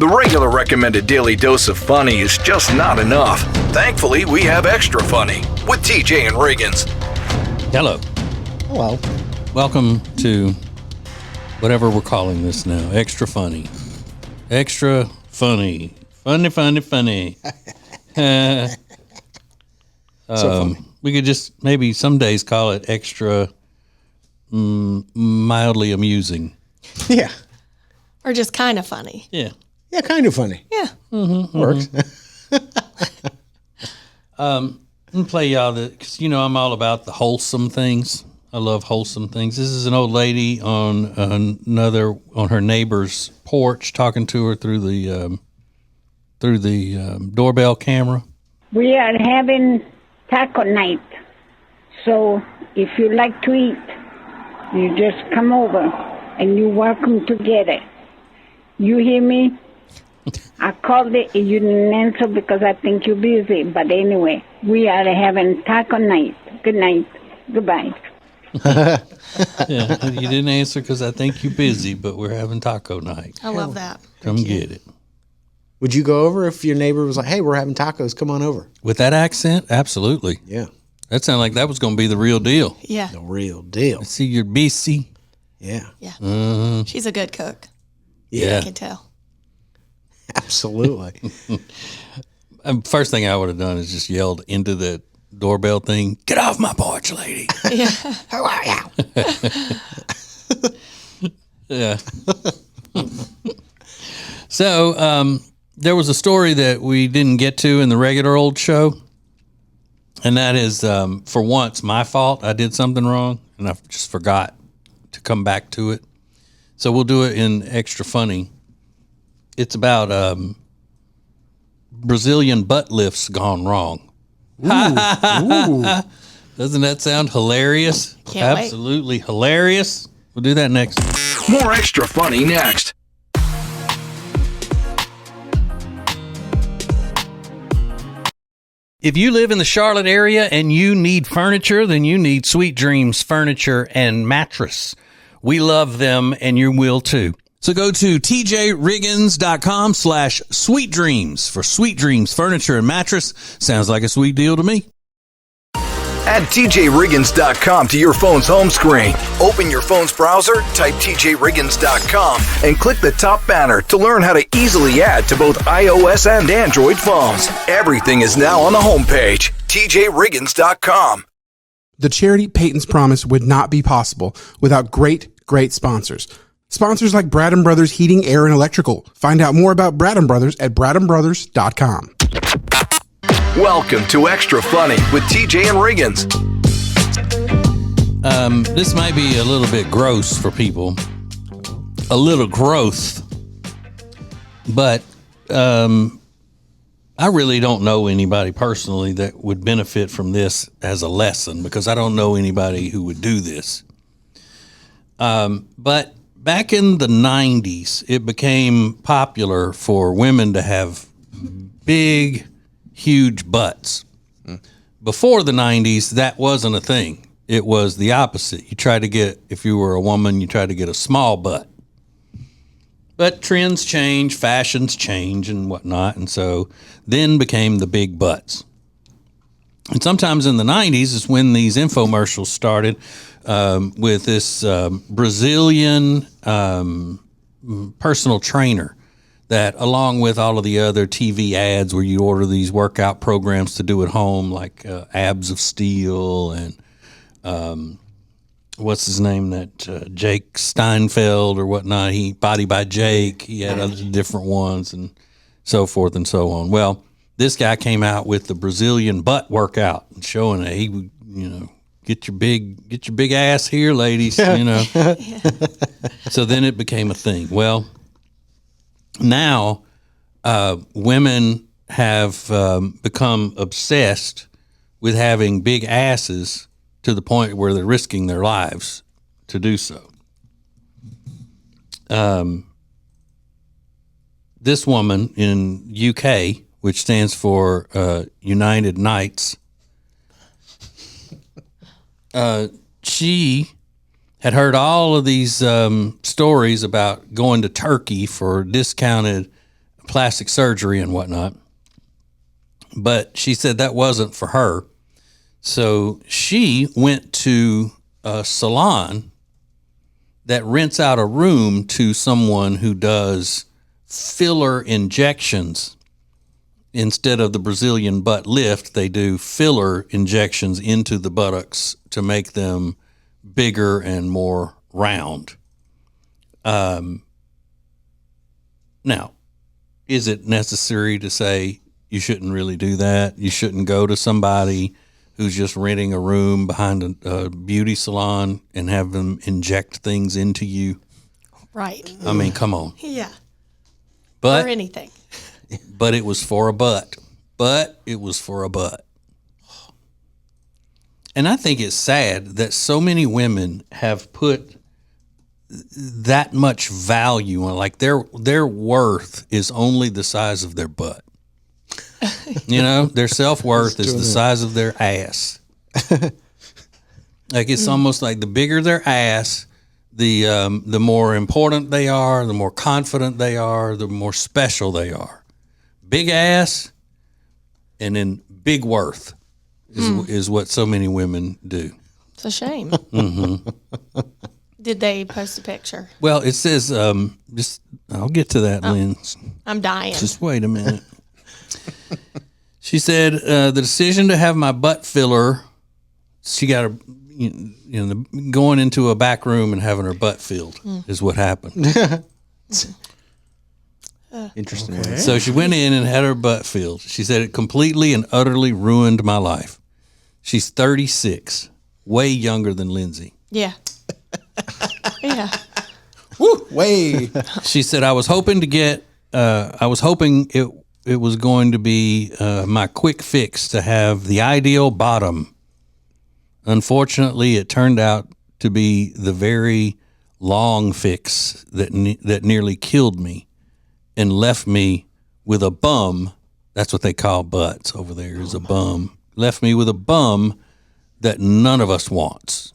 The regular recommended daily dose of funny is just not enough. Thankfully, we have Extra Funny with TJ and Riggins. Hello. Hello. Welcome to whatever we're calling this now. Extra Funny. Extra Funny. Funny. So funny. We could just maybe some days call it extra mildly amusing. Yeah. Or just kind of funny. Yeah. Yeah, kind of funny. Yeah. Works. I'm gonna play y'all because I'm all about the wholesome things. I love wholesome things. This is an old lady on her neighbor's porch talking to her through the doorbell camera. We are having taco night, so if you like to eat, you just come over and you're welcome to get it. You hear me? I called it, you didn't answer because I think you're busy, but anyway, we are having taco night. Good night. Goodbye. Yeah, you didn't answer because I think you're busy, but we're having taco night. I love that. Come get it. Would you go over if your neighbor was like, hey, we're having tacos, come on over? With that accent? Absolutely. Yeah. That sounded like that was going to be the real deal. Yeah. The real deal. I see you're busy. Yeah. Yeah. She's a good cook. Yeah. I can tell. Absolutely. First thing I would have done is just yelled into the doorbell thing, "Get off my porch, lady." Yeah. How are you? Yeah. So there was a story that we didn't get to in the regular old show, and that is, for once, my fault. I did something wrong, and I just forgot to come back to it. So we'll do it in Extra Funny. It's about Brazilian butt lifts gone wrong. Ooh. Doesn't that sound hilarious? Can't wait. Absolutely hilarious. We'll do that next. More Extra Funny next. If you live in the Charlotte area and you need furniture, then you need Sweet Dreams Furniture and Mattress. We love them, and you will too. So go to tjriggins.com/sweetdreams for Sweet Dreams Furniture and Mattress. Sounds like a sweet deal to me. Add tjriggins.com to your phone's home screen. Open your phone's browser, type tjriggins.com, and click the top banner to learn how to easily add to both iOS and Android phones. Everything is now on the homepage, tjriggins.com. The charity Peyton's Promise would not be possible without great sponsors. Sponsors like Brad & Brothers Heating, Air, and Electrical. Find out more about Brad & Brothers at bradandbrothers.com. Welcome to Extra Funny with TJ and Riggins. This might be a little bit gross for people. A little gross. But I really don't know anybody personally that would benefit from this as a lesson, because I don't know anybody who would do this. But back in the 90s, it became popular for women to have big, huge butts. Before the 90s, that wasn't a thing. It was the opposite. You tried to get, if you were a woman, you tried to get a small butt. But trends change, fashions change, and whatnot, and so then became the big butts. And sometimes in the 90s is when these infomercials started with this Brazilian personal trainer that, along with all of the other TV ads where you order these workout programs to do at home, like Abs of Steel and what's his name, that Jake Steinfeld or whatnot, Body by Jake, he had other different ones and so forth and so on. Well, this guy came out with the Brazilian butt workout and showing that he would, get your big ass here, ladies, So then it became a thing. Well, now women have become obsessed with having big asses to the point where they're risking their lives to do so. This woman in UK, which stands for United Knights, she had heard all of these stories about going to Turkey for discounted plastic surgery and whatnot. But she said that wasn't for her. So she went to a salon that rents out a room to someone who does filler injections. Instead of the Brazilian butt lift, they do filler injections into the buttocks to make them bigger and more round. Now, is it necessary to say you shouldn't really do that? You shouldn't go to somebody who's just renting a room behind a beauty salon and have them inject things into you? Right. I mean, come on. Yeah. But or anything. But it was for a butt. But it was for a butt. And I think it's sad that so many women have put that much value on, like their worth is only the size of their butt. You know, their self-worth is the size of their ass. Like it's almost like the bigger their ass, the more important they are, the more confident they are, the more special they are. Big ass and then big worth is what so many women do. It's a shame. Mm-hmm. Did they post a picture? Well, it says, just I'll get to that, Lynn. I'm dying. Just wait a minute. She said, the decision to have my butt filler, she got going into a back room and having her butt filled is what happened. Interesting. Okay. So she went in and had her butt filled. She said it completely and utterly ruined my life. She's 36, way younger than Lindsay. Yeah. Yeah. Woo, way. She said, I was hoping it was going to be my quick fix to have the ideal bottom. Unfortunately, it turned out to be the very long fix that nearly killed me and left me with a bum. That's what they call butts over there, is a bum. Left me with a bum that none of us wants.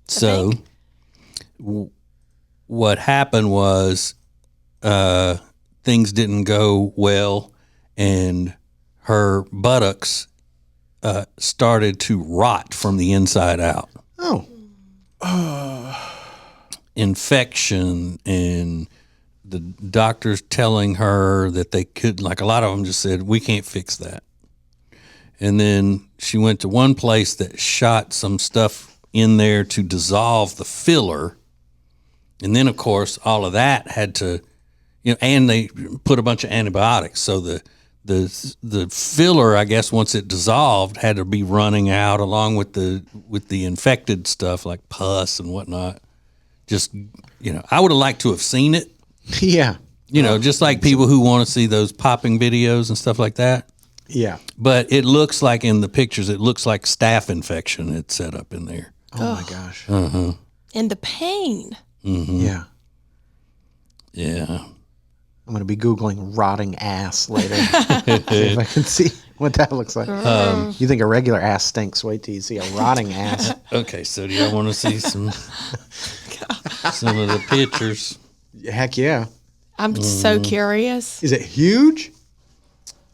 So what happened was things didn't go well, and her buttocks started to rot from the inside out. Oh. Infection, and the doctors telling her that they could, like a lot of them just said, we can't fix that. And then she went to one place that shot some stuff in there to dissolve the filler. And then, of course, all of that had to, and they put a bunch of antibiotics. So the filler, I guess, once it dissolved, had to be running out along with the infected stuff like pus and whatnot. Just, I would have liked to have seen it. Yeah. Just like people who want to see those popping videos and stuff like that. Yeah. But it looks like in the pictures, it looks like staph infection it's set up in there. Oh my gosh. Uh-huh. And the pain. Mm-hmm. Yeah. Yeah. I'm going to be Googling rotting ass later. See if I can see what that looks like. You think a regular ass stinks. Wait till you see a rotting ass. Okay, so do y'all want to see some of the pictures? Heck yeah. I'm so curious. Is it huge?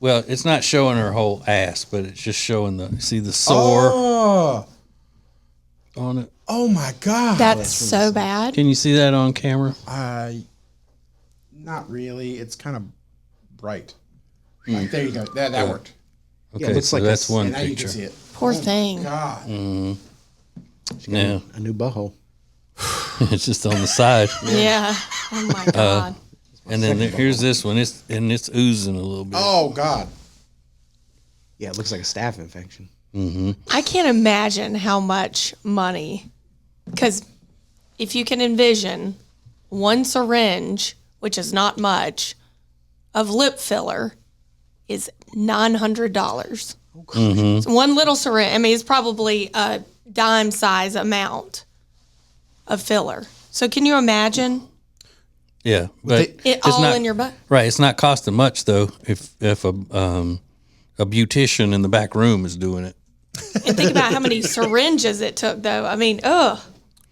Well, it's not showing her whole ass, but it's just showing the sore on it. Oh my God. That's so bad. Can you see that on camera? Not really. It's kind of bright. Like, there you go. That worked. Okay, Yeah, it looks so like that's one Now you can picture. see it. Poor thing. God. Yeah, A new butthole. it's just on the side. Yeah. Oh my God. And then here's this one. It's oozing a little bit. Oh God. Yeah, it looks like a staph infection. I can't imagine how much money, because if you can envision one syringe, which is not much, of lip filler is $900. So one little syringe, I mean, it's probably a dime size amount of filler. So can you imagine Yeah, but it it's all not, in your butt? right. It's not costing much though. If a beautician in the back room is doing it. And think about how many syringes it took, though. I mean, ugh.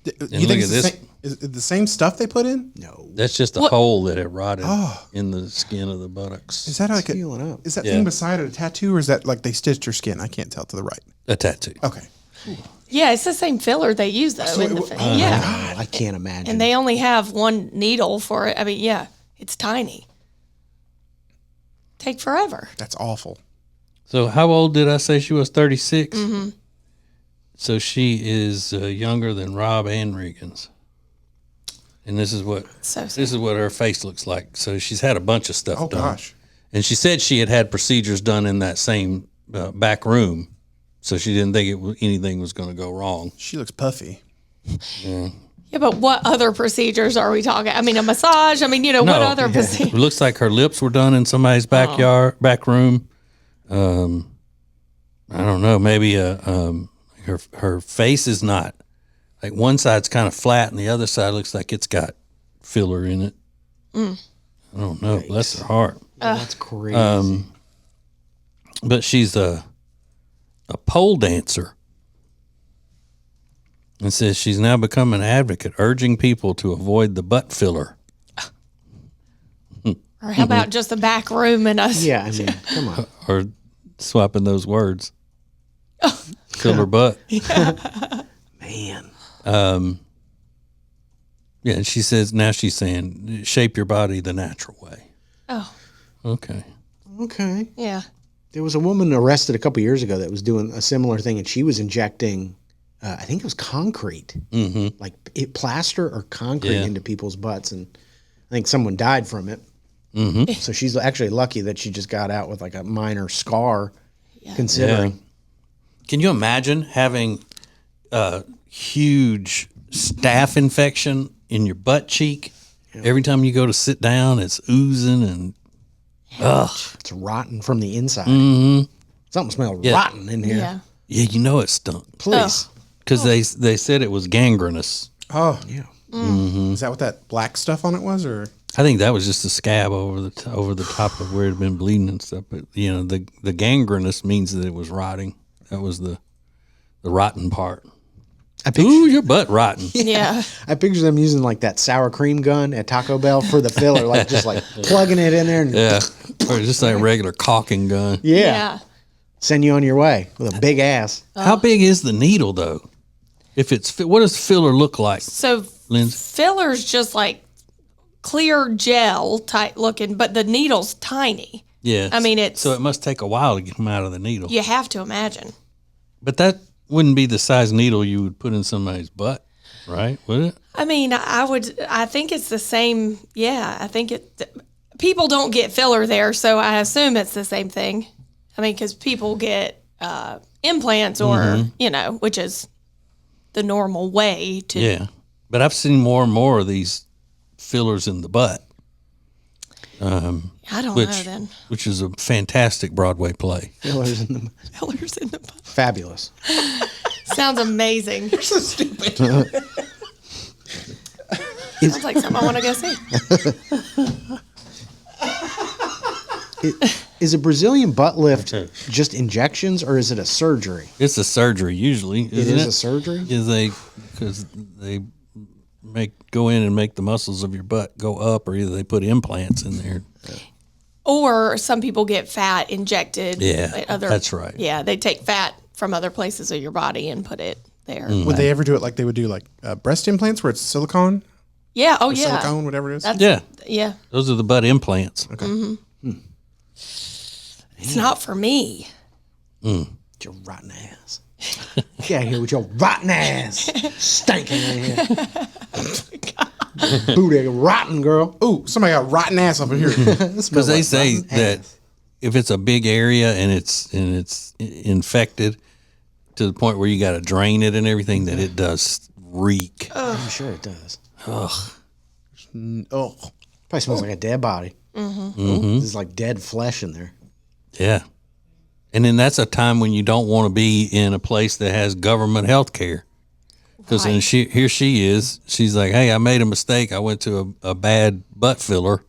And look at this. Is it the same stuff they put in? No. That's just a hole that it rotted in the skin of the buttocks. Is that like Healing up. is that thing beside it a tattoo, or is that like they stitched her skin? I can't tell to the right. A tattoo. Okay. Yeah, it's the same filler they use though. Yeah, God, I can't imagine. and they only have one needle for it. I mean, yeah, it's tiny. Take forever. That's awful. So how old did I say she was? 36? Mm-hmm. So she is younger than Rob and Riggins. And this is what her face looks like. So she's had a bunch of stuff done. Oh gosh. And she said she had had procedures done in that same back room. So she didn't think anything was going to go wrong. She looks puffy. Yeah, but what other procedures are we talking? I mean, a massage. I mean, what other procedures? It looks like her lips were done in somebody's back room. I don't know. Maybe her face is not. Like one side's kind of flat and the other side looks like it's got filler in it. I don't know. Bless her heart. That's crazy. But she's a pole dancer. And says she's now become an advocate, urging people to avoid the butt filler. Or how about just the back room and us? Yeah, I mean, come on. Or swapping those words. Filler butt. Man. Yeah, and she says, now she's saying, shape your body the natural way. Oh. Okay. Okay. Yeah. There was a woman arrested a couple years ago that was doing a similar thing, and she was injecting, I think it was concrete, like plaster or concrete into people's butts, and I think someone died from it. Mm-hmm. So she's actually lucky that she just got out with like a minor scar, considering. Yeah. Can you imagine having a huge staph infection in your butt cheek? Yeah. Every time you go to sit down, it's oozing and it's rotten from the inside. Mm-hmm. Something smells rotten in here. Yeah. Yeah, you know it stunk. Please. Because they said it was gangrenous. Oh Yeah. Is that what that black stuff on it was, or? I think that was just a scab over the top of where it had been bleeding and stuff. But the gangrenous means that it was rotting. That was the rotten part. Ooh, your butt rotten. Yeah. I picture them using like that sour cream gun at Taco Bell for the filler, like just like plugging it in there and Or just like a regular caulking gun. Yeah. Send you on your way with a big ass. How big is the needle though? What does filler look like? So Lindsay? filler's just like clear gel type looking, but the needle's tiny. Yeah. I mean, so it must take a while to get them out of the needle. You have to imagine. But that wouldn't be the size needle you would put in somebody's butt, right? Would it? I mean, I think it's the same. Yeah, I think people don't get filler there, so I assume it's the same thing. I mean, because people get implants or, which is the normal way to. Yeah. But I've seen more and more of these fillers in the butt. I don't know then. Which is a fantastic Broadway play. Fillers in the Fillers in the butt. Fabulous. Sounds amazing. You're so stupid. Sounds like something I want to go see. Is a Brazilian butt lift just injections or is it a surgery? It's a surgery usually. It is a surgery? Because they go in and make the muscles of your butt go up, or either they put implants in there. Or some people get fat injected. Yeah, that's right. Yeah, they take fat from other places of your body and put it there. Would they ever do it like they would do like breast implants, where it's silicone? Yeah. Oh, or yeah. silicone, whatever it is. Yeah. Those are the butt implants. Okay. Mm-hmm. It's not for me. Your rotten ass. Get out of here with your rotten ass. Stinking in here. Booty rotten, girl. Ooh, somebody got rotten ass up in here. Because they say that if it's a big area and it's infected to the point where you got to drain it and everything, that it does reek. I'm sure it does. Ugh. Oh, probably smells like a dead body. There's like dead flesh in there. Yeah. And then that's a time when you don't want to be in a place that has government health care. Because then here she is. She's like, hey, I made a mistake. I went to a bad butt filler.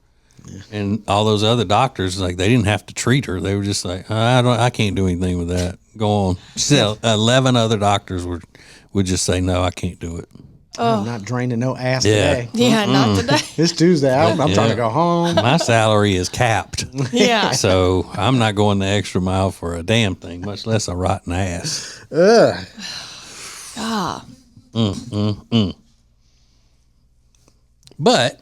Yeah. And all those other doctors, like, they didn't have to treat her. They were just like, I can't do anything with that. Go on. She said 11 other doctors would just say, no, I can't do it. I'm not draining no ass Yeah. today. Yeah, not today. It's Tuesday. I'm trying to go home. My salary is capped. Yeah. So I'm not going the extra mile for a damn thing, much less a rotten ass. Ugh. Ah. But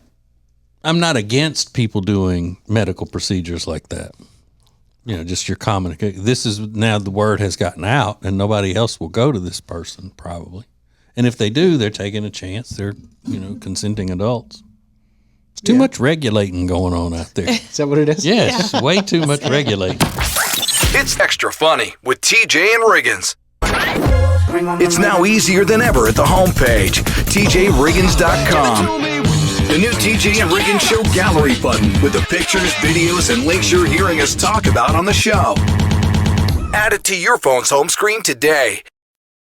I'm not against people doing medical procedures like that. You know, just your common. This is now the word has gotten out, and nobody else will go to this person probably. And if they do, they're taking a chance. They're, consenting adults. It's too much regulating going on out there. Is that what it is? Yeah, it's way too much regulating. It's extra funny with TJ and Riggins. It's now easier than ever at the homepage, TJRiggins.com. The new TJ and Riggins Show gallery button with the pictures, videos, and links you're hearing us talk about on the show. Add it to your phone's home screen today.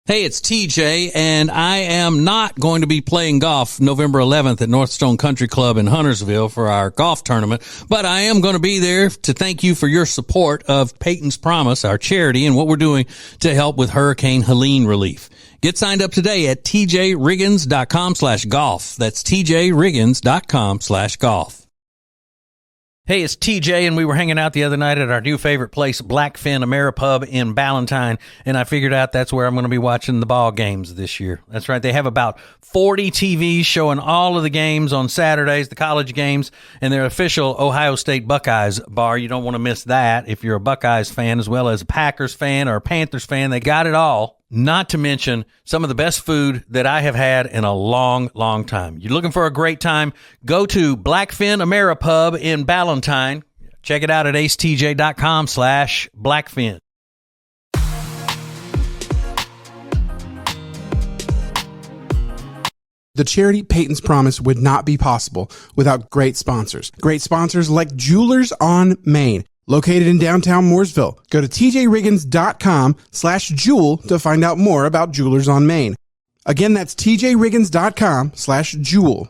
Hey, it's TJ, and I am not going to be playing golf November 11th at Northstone Country Club in Huntersville for our golf tournament, but I am going to be there to thank you for your support of Peyton's Promise, our charity, and what we're doing to help with Hurricane Helene relief. Get signed up today at tjriggins.com/golf. That's tjriggins.com/golf. Hey, it's TJ, and we were hanging out the other night at our new favorite place, Blackfin Ameripub in Ballantyne, and I figured out that's where I'm going to be watching the ball games this year. That's right. They have about 40 TVs showing all of the games on Saturdays, the college games, and their official Ohio State Buckeyes bar. You don't want to miss that if you're a Buckeyes fan as well as a Packers fan or a Panthers fan. They got it all. Not to mention some of the best food that I have had in a long, long time. You're looking for a great time? Go to Blackfin Ameripub in Ballantyne. Check it out at acetj.com/Blackfin. The charity Peyton's Promise would not be possible without great sponsors. Great sponsors like Jewelers on Main, located in downtown Mooresville. Go to tjriggins.com/jewel to find out more about Jewelers on Main. Again, that's tjriggins.com/jewel.